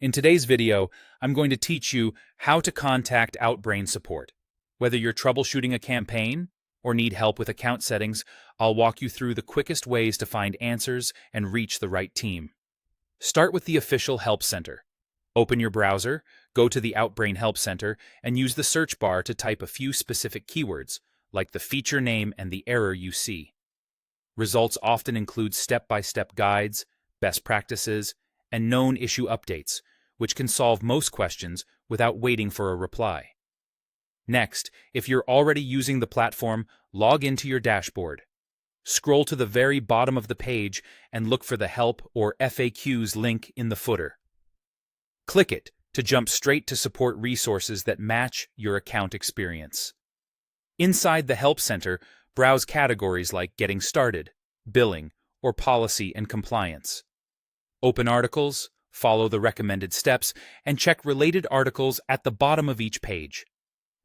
In today's video, I'm going to teach you how to contact Outbrain support. Whether you're troubleshooting a campaign or need help with account settings, I'll walk you through the quickest ways to find answers and reach the right team. Start with the official Help Center. Open your browser, go to the Outbrain Help Center, and use the search bar to type a few specific keywords, like the feature name and the error you see. Results often include step-by-step guides, best practices, and known issue updates, which can solve most questions without waiting for a reply. Next, if you're already using the platform, log into your dashboard. Scroll to the very bottom of the page and look for the Help or FAQs link in the footer. Click it to jump straight to support resources that match your account experience. Inside the Help Center, browse categories like Getting Started, Billing, or Policy and Compliance. Open articles, follow the recommended steps, and check related articles at the bottom of each page.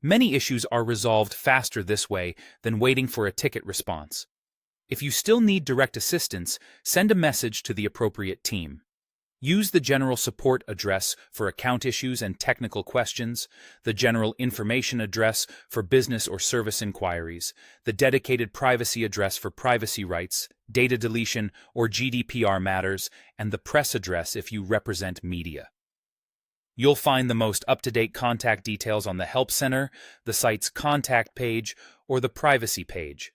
Many issues are resolved faster this way than waiting for a ticket response. If you still need direct assistance, send a message to the appropriate team. Use the general support address for account issues and technical questions, the general information address for business or service inquiries, the dedicated privacy address for privacy rights, data deletion, or GDPR matters, and the press address if you represent media. You'll find the most up-to-date contact details on the Help Center, the site's contact page, or the privacy page.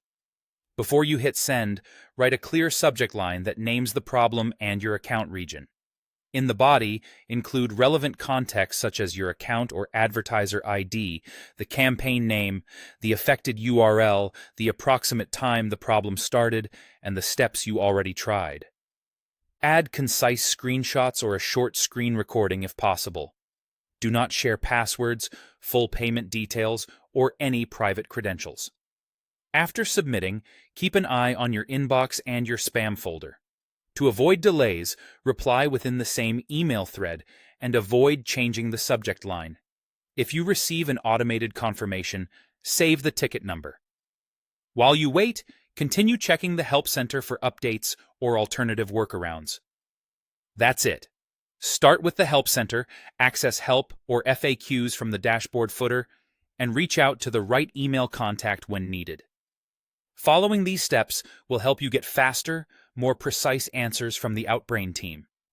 Before you hit send, write a clear subject line that names the problem and your account region. In the body, include relevant context such as your account or advertiser ID, the campaign name, the affected URL, the approximate time the problem started, and the steps you already tried. Add concise screenshots or a short screen recording if possible. Do not share passwords, full payment details, or any private credentials. After submitting, keep an eye on your inbox and your spam folder. To avoid delays, reply within the same email thread and avoid changing the subject line. If you receive an automated confirmation, save the ticket number. While you wait, continue checking the Help Center for updates or alternative workarounds. That's it. Start with the Help Center, access help or FAQs from the dashboard footer, and reach out to the right email contact when needed. Following these steps will help you get faster, more precise answers from the Outbrain team.